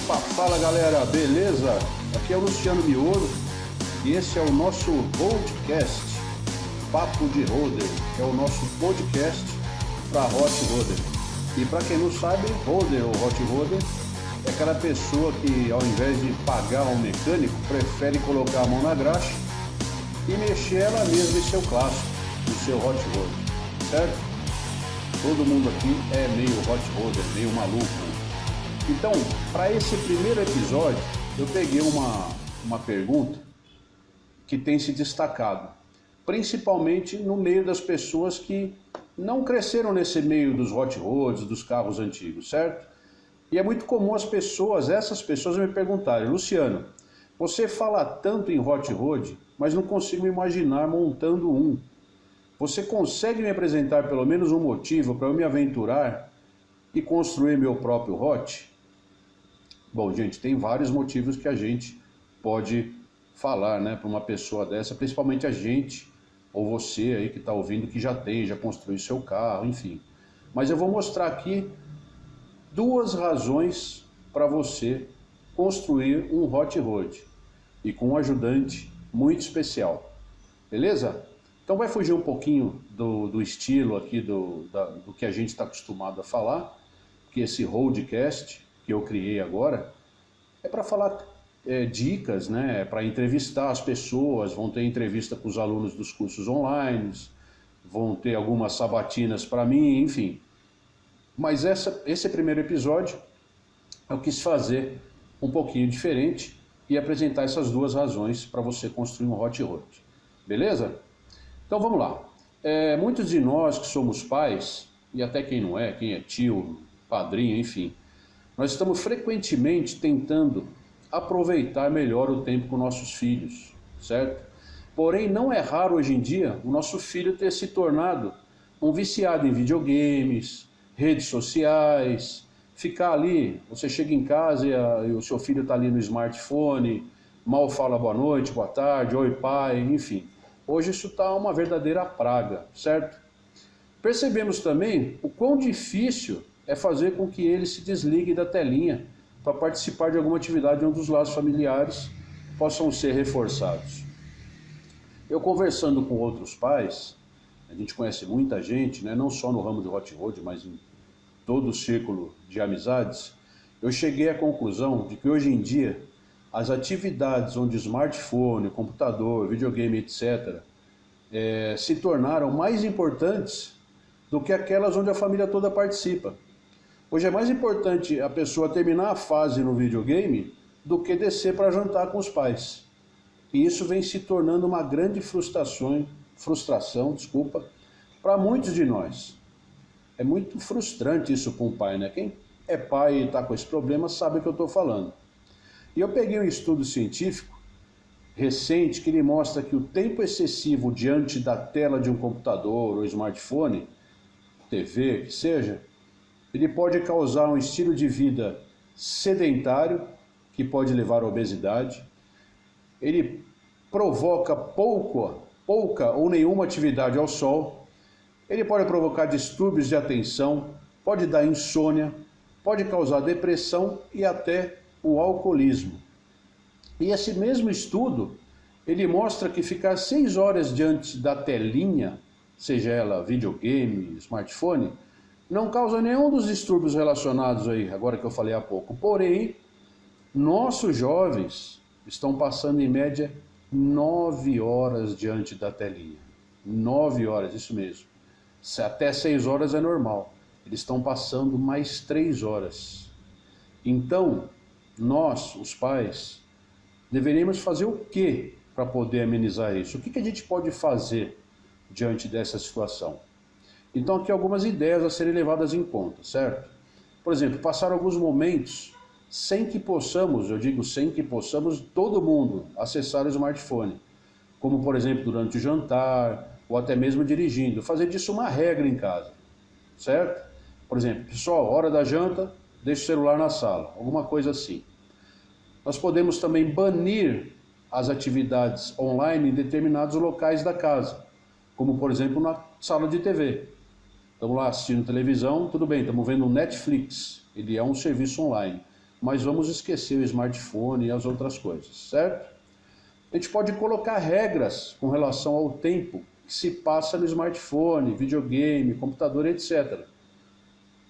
Opa, fala galera, beleza? Aqui é o Luciano Miolo e esse é o nosso podcast, Papo de Roder, que é o nosso podcast para Hot Roder. E para quem não sabe, Roder ou Hot Roder é aquela pessoa que ao invés de pagar um mecânico, prefere colocar a mão na graxa e mexer ela mesma em seu clássico, no seu Hot Roder, certo? Todo mundo aqui é meio Hot Roder, meio maluco. Então, para esse primeiro episódio, eu peguei uma pergunta que tem se destacado, principalmente no meio das pessoas que não cresceram nesse meio dos hot rods, dos carros antigos, certo? E é muito comum essas pessoas me perguntarem: Luciano, você fala tanto em hot rod, mas não consigo me imaginar montando um. Você consegue me apresentar pelo menos um motivo para eu me aventurar e construir meu próprio hot? Bom, gente, tem vários motivos que a gente pode falar, né, para uma pessoa dessa, principalmente a gente, ou você aí que está ouvindo, que já construiu seu carro, enfim. Mas eu vou mostrar aqui duas razões para você construir um hot rod e com um ajudante muito especial, beleza? Então vai fugir um pouquinho do estilo aqui do que a gente está acostumado a falar, que esse roadcast que eu criei agora é para falar dicas, né, para entrevistar as pessoas, vão ter entrevista com os alunos dos cursos online, vão ter algumas sabatinas para mim, enfim. Mas esse primeiro episódio eu quis fazer um pouquinho diferente e apresentar essas duas razões para você construir um hot rod, beleza? Então vamos lá. Muitos de nós que somos pais, e até quem é tio, padrinho, enfim, nós estamos frequentemente tentando aproveitar melhor o tempo com nossos filhos, certo? Porém, não é raro hoje em dia o nosso filho ter se tornado um viciado em videogames, redes sociais, ficar ali, você chega em casa e o seu filho está ali no smartphone, mal fala boa noite, boa tarde, oi pai, enfim. Hoje isso está uma verdadeira praga, certo? Percebemos também o quão difícil é fazer com que ele se desligue da telinha para participar de alguma atividade onde os laços familiares possam ser reforçados. Eu conversando com outros pais, a gente conhece muita gente, né, não só no ramo de hot rod, mas em todo o círculo de amizades, eu cheguei à conclusão de que hoje em dia as atividades onde smartphone, computador, videogame, etc., se tornaram mais importantes do que aquelas onde a família toda participa. Hoje é mais importante a pessoa terminar a fase no videogame do que descer para jantar com os pais. E isso vem se tornando uma grande frustração, para muitos de nós. É muito frustrante isso para um pai, né? Quem é pai e está com esse problema sabe o que eu estou falando. E eu peguei um estudo científico recente que ele mostra que o tempo excessivo diante da tela de um computador ou smartphone, TV, que seja, ele pode causar um estilo de vida sedentário, que pode levar à obesidade. Ele provoca pouca ou nenhuma atividade ao sol. Ele pode provocar distúrbios de atenção, pode dar insônia, pode causar depressão e até o alcoolismo. E esse mesmo estudo, ele mostra que ficar 6 horas diante da telinha, seja ela videogame, smartphone, não causa nenhum dos distúrbios relacionados aí, agora que eu falei há pouco. Porém, nossos jovens estão passando em média 9 horas diante da telinha. 9 horas, isso mesmo. Até 6 horas é normal. Eles estão passando mais 3 horas. Então, nós, os pais, deveríamos fazer o quê para poder amenizar isso? O que a gente pode fazer diante dessa situação? Então aqui algumas ideias a serem levadas em conta, certo? Por exemplo, passar alguns momentos sem que possamos todo mundo acessar o smartphone. Como por exemplo durante o jantar ou até mesmo dirigindo. Fazer disso uma regra em casa, certo? Por exemplo, pessoal, hora da janta, deixa o celular na sala, alguma coisa assim. Nós podemos também banir as atividades online em determinados locais da casa, como por exemplo na sala de TV. Estamos lá assistindo televisão, tudo bem, estamos vendo o Netflix, ele é um serviço online. mas vamos esquecer o smartphone e as outras coisas, certo? A gente pode colocar regras com relação ao tempo que se passa no smartphone, videogame, computador, etc.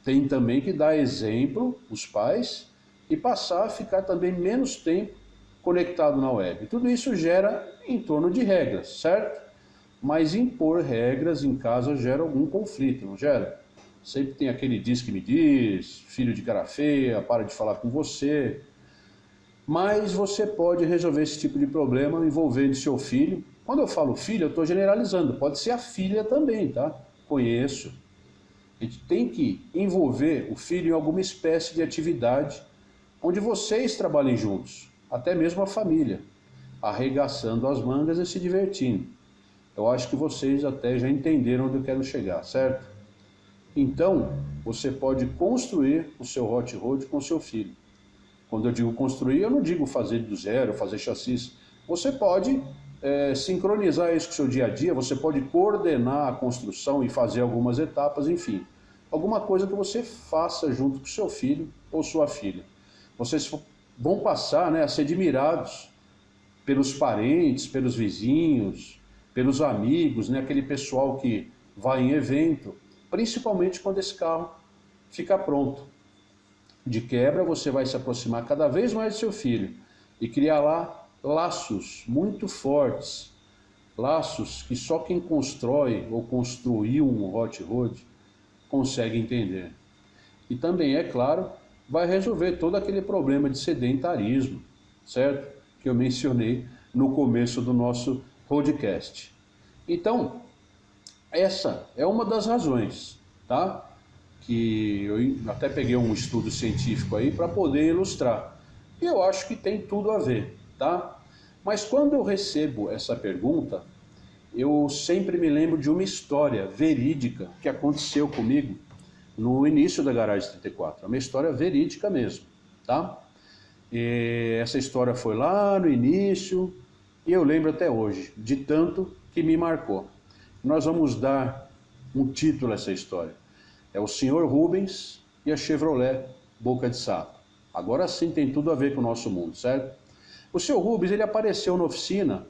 Tem também que dar exemplo, os pais, e passar a ficar também menos tempo conectado na web. Tudo isso gera em torno de regras, certo? Mas impor regras em casa gera algum conflito, não gera? Sempre tem aquele diz que me diz, filho de cara feia, para de falar com você. Mas você pode resolver esse tipo de problema envolvendo seu filho. Quando eu falo filho, eu estou generalizando, pode ser a filha também, tá? Conheço. A gente tem que envolver o filho em alguma espécie de atividade onde vocês trabalhem juntos, até mesmo a família, arregaçando as mangas e se divertindo. Eu acho que vocês até já entenderam onde eu quero chegar, certo? Então, você pode construir o seu hot rod com seu filho. Quando eu digo construir, eu não digo fazer do zero, fazer chassis. Você pode sincronizar isso com o seu dia a dia, você pode coordenar a construção e fazer algumas etapas, enfim. Alguma coisa que você faça junto com seu filho ou sua filha. Vocês vão passar, né, a ser admirados pelos parentes, pelos vizinhos, pelos amigos, né, aquele pessoal que vai em evento, principalmente quando esse carro ficar pronto. De quebra, você vai se aproximar cada vez mais do seu filho e criar lá laços muito fortes, laços que só quem constrói ou construiu um hot rod consegue entender. E também, é claro, vai resolver todo aquele problema de sedentarismo, certo? Que eu mencionei no começo do nosso podcast. Então, essa é uma das razões, tá? Que eu até peguei um estudo científico aí para poder ilustrar. E eu acho que tem tudo a ver, tá? Mas quando eu recebo essa pergunta, eu sempre me lembro de uma história verídica que aconteceu comigo no início da Garagem 34. É uma história verídica mesmo, tá? E essa história foi lá no início e eu lembro até hoje, de tanto que me marcou. Nós vamos dar um título a essa história. É o Sr. Rubens e a Chevrolet Boca de Sapo. Agora sim tem tudo a ver com o nosso mundo, certo? O Sr. Rubens, ele apareceu na oficina,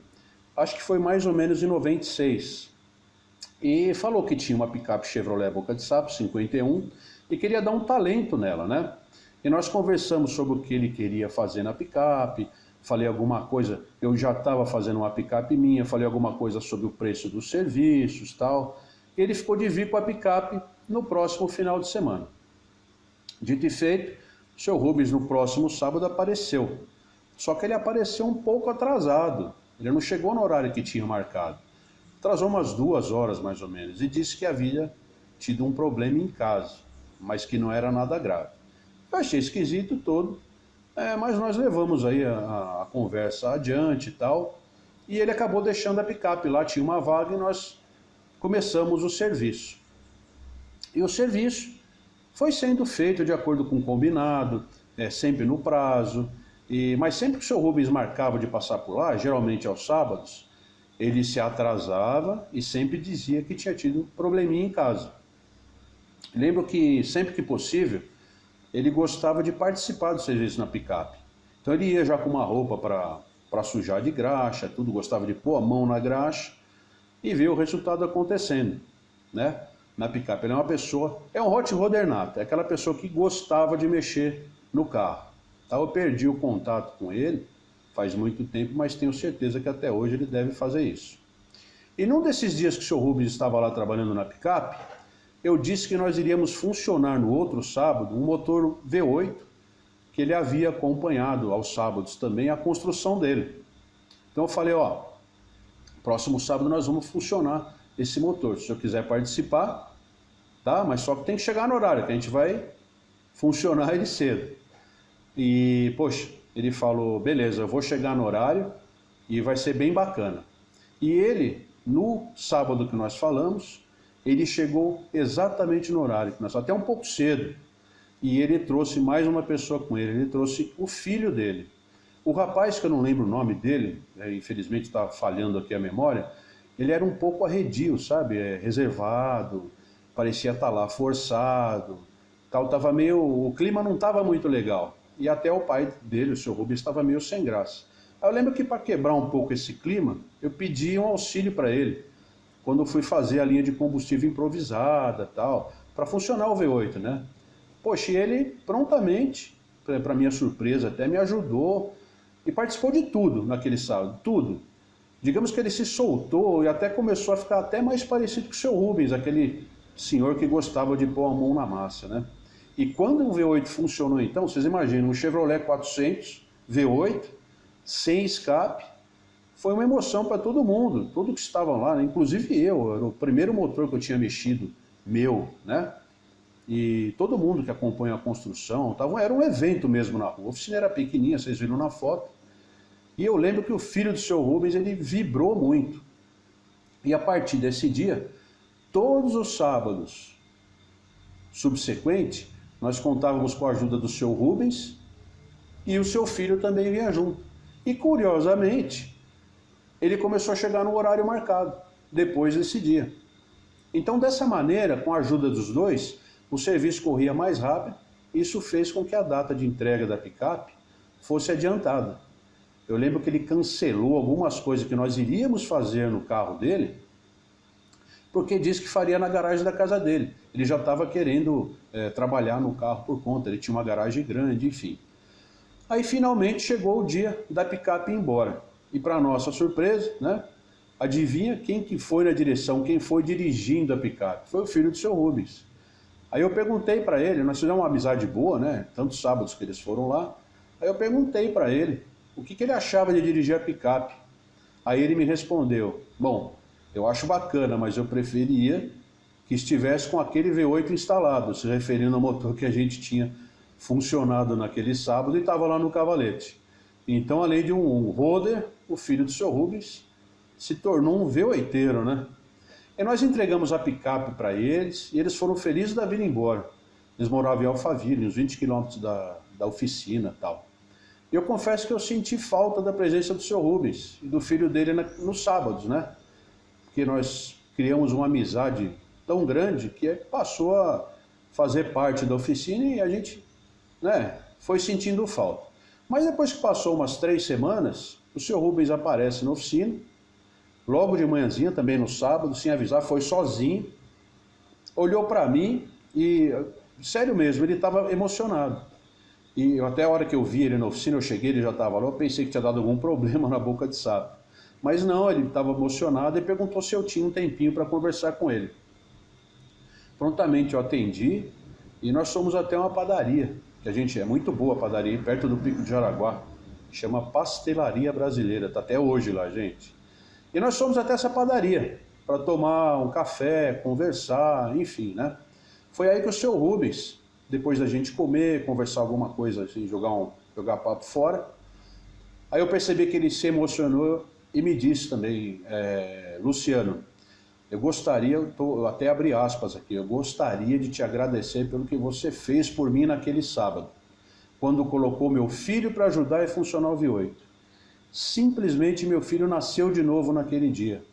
acho que foi mais ou menos em 96. E falou que tinha uma picape Chevrolet Boca de Sapo, 51, e queria dar um talento nela, né? E nós conversamos sobre o que ele queria fazer na picape, falei alguma coisa, eu já estava fazendo uma picape minha, falei alguma coisa sobre o preço dos serviços, tal. E ele ficou de vir com a picape no próximo final de semana. Dito e feito, o Sr. Rubens no próximo sábado apareceu. Só que ele apareceu um pouco atrasado, ele não chegou no horário que tinha marcado. Atrasou umas 2 horas mais ou menos e disse que havia tido um problema em casa, mas que não era nada grave. Eu achei esquisito todo, mas nós levamos aí a conversa adiante e tal, e ele acabou deixando a picape lá, tinha uma vaga e nós começamos o serviço. E o serviço foi sendo feito de acordo com o combinado, sempre no prazo, mas sempre que o Sr. Rubens marcava de passar por lá, geralmente aos sábados, ele se atrasava e sempre dizia que tinha tido probleminha em casa. Lembro que sempre que possível, ele gostava de participar do serviço na picape. Então ele ia já com uma roupa para sujar de graxa, tudo, gostava de pôr a mão na graxa e ver o resultado acontecendo, né? Na picape. Ele é uma pessoa, é um hot rodder nato, é aquela pessoa que gostava de mexer no carro. Tá? Eu perdi o contato com ele faz muito tempo, mas tenho certeza que até hoje ele deve fazer isso. E num desses dias que o Sr. Rubens estava lá trabalhando na picape, eu disse que nós iríamos funcionar no outro sábado um motor V8, que ele havia acompanhado aos sábados também a construção dele. Então eu falei, ó, próximo sábado nós vamos funcionar esse motor. Se o senhor quiser participar, tá? Mas só que tem que chegar no horário, que a gente vai funcionar ele cedo. E, poxa, ele falou, beleza, eu vou chegar no horário e vai ser bem bacana. E ele, no sábado que nós falamos, ele chegou exatamente no horário, até um pouco cedo. E ele trouxe mais uma pessoa com ele, ele trouxe o filho dele. O rapaz, que eu não lembro o nome dele, infelizmente está falhando aqui a memória, ele era um pouco arredio, sabe? Reservado, parecia estar lá forçado, tal, tava meio, o clima não estava muito legal. e até o pai dele, o seu Rubens, estava meio sem graça. Aí eu lembro que para quebrar um pouco esse clima, eu pedi um auxílio para ele, quando eu fui fazer a linha de combustível improvisada, tal, para funcionar o V8, né? Poxa, e ele prontamente, para minha surpresa até, me ajudou e participou de tudo naquele sábado, tudo. Digamos que ele se soltou e até começou a ficar até mais parecido com o seu Rubens, aquele senhor que gostava de pôr a mão na massa, né? E quando o V8 funcionou então, vocês imaginam, um Chevrolet 400 V8, sem escape, foi uma emoção para todo mundo, todos que estavam lá, né? Inclusive eu, era o primeiro motor que eu tinha mexido, meu, né? E todo mundo que acompanha a construção, era um evento mesmo na rua, a oficina era pequenininha, vocês viram na foto, e eu lembro que o filho do seu Rubens, ele vibrou muito, e a partir desse dia, todos os sábados subsequentes, nós contávamos com a ajuda do seu Rubens, e o seu filho também vinha junto. E curiosamente, ele começou a chegar no horário marcado, depois desse dia. Então, dessa maneira, com a ajuda dos dois, o serviço corria mais rápido, e isso fez com que a data de entrega da picape fosse adiantada. Eu lembro que ele cancelou algumas coisas que nós iríamos fazer no carro dele, porque disse que faria na garagem da casa dele. Ele já estava querendo trabalhar no carro por conta, ele tinha uma garagem grande, enfim. Aí finalmente chegou o dia da picape ir embora. E para nossa surpresa, né, adivinha quem que foi na direção, quem foi dirigindo a picape? Foi o filho do seu Rubens. Aí eu perguntei para ele, nós fizemos uma amizade boa, né, tantos sábados que eles foram lá. Aí eu perguntei para ele o que ele achava de dirigir a picape. Aí ele me respondeu, bom, eu acho bacana, mas eu preferia que estivesse com aquele V8 instalado, se referindo ao motor que a gente tinha funcionado naquele sábado e estava lá no cavalete. Então, além de um roder, o filho do seu Rubens se tornou um V8eiro, né? E nós entregamos a picape para eles e eles foram felizes da vida embora. Eles moravam em Alphaville, uns 20 quilômetros da oficina e tal. E eu confesso que eu senti falta da presença do seu Rubens e do filho dele nos sábados, né? Porque nós criamos uma amizade tão grande que passou a fazer parte da oficina e a gente, né, foi sentindo falta. Mas depois que passou umas 3 semanas, o seu Rubens aparece na oficina, logo de manhãzinha, também no sábado, sem avisar, foi sozinho, olhou para mim e, sério mesmo, ele estava emocionado. E até a hora que eu vi ele na oficina, eu cheguei, ele já estava lá, eu pensei que tinha dado algum problema na boca de sapo. Mas não, ele estava emocionado e perguntou se eu tinha um tempinho para conversar com ele. Prontamente eu atendi e nós fomos até uma padaria, que a gente é muito boa a padaria, perto do Pico de Jaraguá, chama Pastelaria Brasileira, está até hoje lá, gente. E nós fomos até essa padaria para tomar um café, conversar, enfim, né? Foi aí que o seu Rubens, depois da gente comer, conversar alguma coisa assim, jogar papo fora, aí eu percebi que ele se emocionou e me disse também, Luciano, eu gostaria, eu até abri aspas aqui, eu gostaria de te agradecer pelo que você fez por mim naquele sábado, quando colocou meu filho para ajudar a funcionar o V8. Simplesmente meu filho nasceu de novo naquele dia.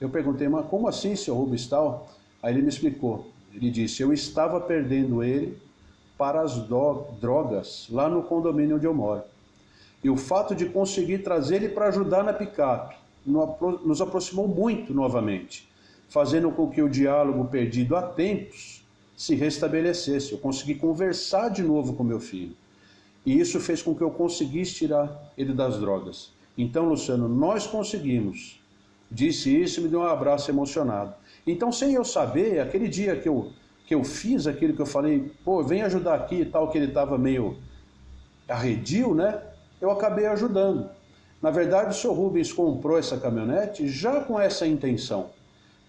Eu perguntei, mas como assim, seu Rubens tal? Aí ele me explicou. Ele disse, eu estava perdendo ele para as drogas lá no condomínio onde eu moro. E o fato de conseguir trazer ele para ajudar na picape nos aproximou muito novamente, fazendo com que o diálogo perdido há tempos se restabelecesse. Eu consegui conversar de novo com meu filho. E isso fez com que eu conseguisse tirar ele das drogas. Então, Luciano, nós conseguimos. Disse isso e me deu um abraço emocionado. Então, sem eu saber, aquele dia que eu fiz aquilo que eu falei, pô, vem ajudar aqui e tal, que ele estava meio arredio, né? Eu acabei ajudando. Na verdade, o seu Rubens comprou essa caminhonete já com essa intenção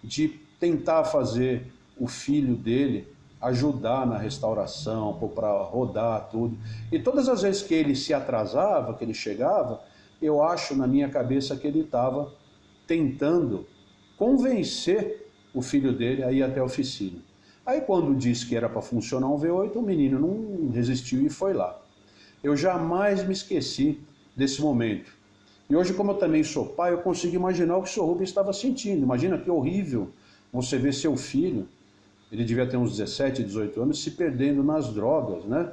de tentar fazer o filho dele ajudar na restauração, para rodar tudo. E todas as vezes que ele se atrasava, que ele chegava, eu acho na minha cabeça que ele estava tentando convencer o filho dele a ir até a oficina. Aí quando disse que era para funcionar um V8, o menino não resistiu e foi lá. Eu jamais me esqueci desse momento. E hoje, como eu também sou pai, eu consigo imaginar o que o seu Rubens estava sentindo. Imagina que horrível você ver seu filho, ele devia ter uns 17, 18 anos, se perdendo nas drogas, né?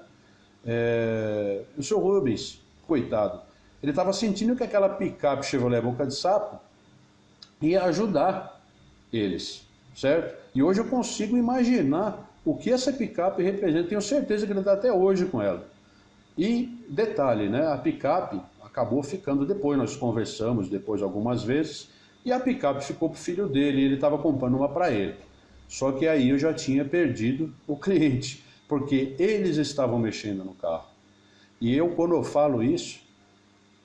O seu Rubens, coitado, ele estava sentindo que aquela picape Chevrolet Boca de Sapo ia ajudar eles, certo? E hoje eu consigo imaginar o que essa picape representa, tenho certeza que ele está até hoje com ela. E detalhe, né? A picape acabou ficando depois, nós conversamos depois algumas vezes, e a picape ficou para o filho dele, e ele estava comprando uma para ele. Só que aí eu já tinha perdido o cliente, porque eles estavam mexendo no carro. E eu, quando eu falo isso,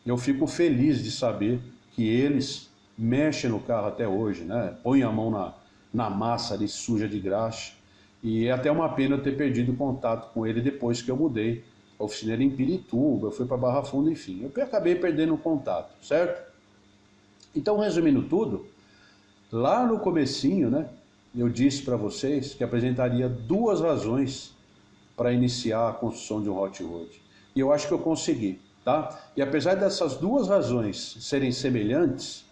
eu fico feliz de saber que eles mexem no carro até hoje, né? Põem a mão na massa ali suja de graxa. E é até uma pena eu ter perdido contato com ele depois que eu mudei. A oficina era em Pirituba, eu fui para Barra Funda, enfim. Eu acabei perdendo o contato, certo? Então, resumindo tudo, lá no comecinho, né, eu disse para vocês que apresentaria 2 razões para iniciar a construção de um hot rod. E eu acho que eu consegui, tá? E apesar dessas 2 razões serem semelhantes,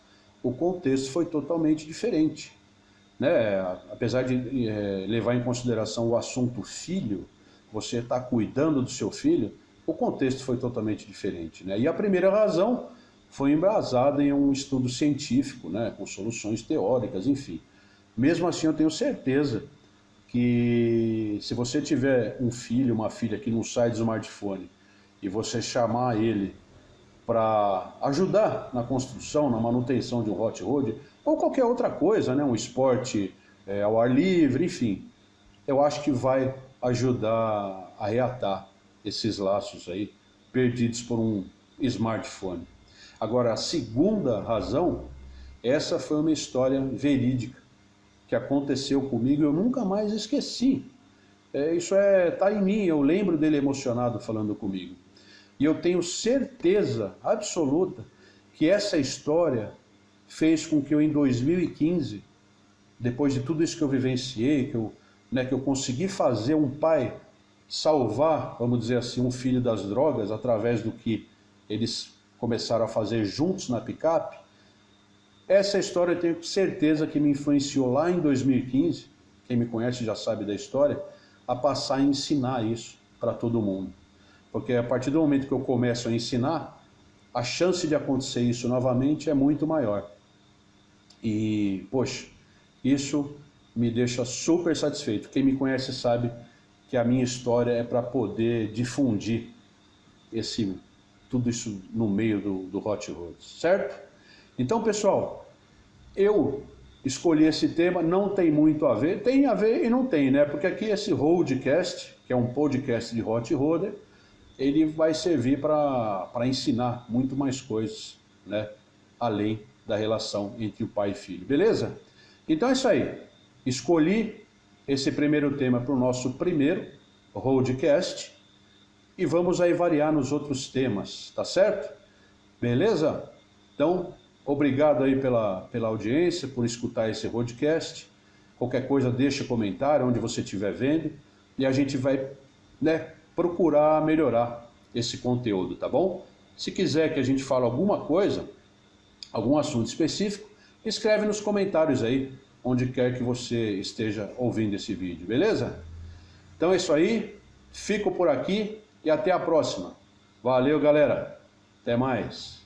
o contexto foi totalmente diferente, né? Apesar de levar em consideração o assunto filho, você está cuidando do seu filho, o contexto foi totalmente diferente, né? E a primeira razão foi embasada em um estudo científico, né, com soluções teóricas, enfim. Mesmo assim, eu tenho certeza que se você tiver um filho, uma filha que não sai do smartphone e você chamar ele para ajudar na construção, na manutenção de um hot rod, ou qualquer outra coisa, né, um esporte ao ar livre, enfim, eu acho que vai ajudar a reatar esses laços aí perdidos por um smartphone. Agora, a segunda razão, essa foi uma história verídica que aconteceu comigo e eu nunca mais esqueci. Isso tá em mim, eu lembro dele emocionado falando comigo. E eu tenho certeza absoluta que essa história fez com que eu, em 2015, depois de tudo isso que eu vivenciei, que eu consegui fazer um pai salvar, vamos dizer assim, um filho das drogas, através do que eles começaram a fazer juntos na picape. Essa história eu tenho certeza que me influenciou lá em 2015, quem me conhece já sabe da história, a passar a ensinar isso para todo mundo. Porque a partir do momento que eu começo a ensinar, a chance de acontecer isso novamente é muito maior. E, poxa, isso me deixa super satisfeito. Quem me conhece sabe que a minha história é para poder difundir tudo isso no meio do hot rod, certo? Então, pessoal, eu escolhi esse tema, não tem muito a ver, tem a ver e não tem, né? Porque aqui esse Rodcast, que é um podcast de hot roder, ele vai servir para ensinar muito mais coisas, né? Além da relação entre o pai e filho, beleza? Então é isso aí. Escolhi esse primeiro tema para o nosso primeiro Rodcast e vamos aí variar nos outros temas, tá certo? Beleza? Então, obrigado aí pela audiência, por escutar esse podcast. Qualquer coisa, deixa comentário onde você estiver vendo e a gente vai, né, procurar melhorar esse conteúdo, tá bom? Se quiser que a gente fale alguma coisa, algum assunto específico, escreve nos comentários aí, onde quer que você esteja ouvindo esse vídeo, beleza? Então é isso aí, fico por aqui e até a próxima. Valeu, galera. Até mais.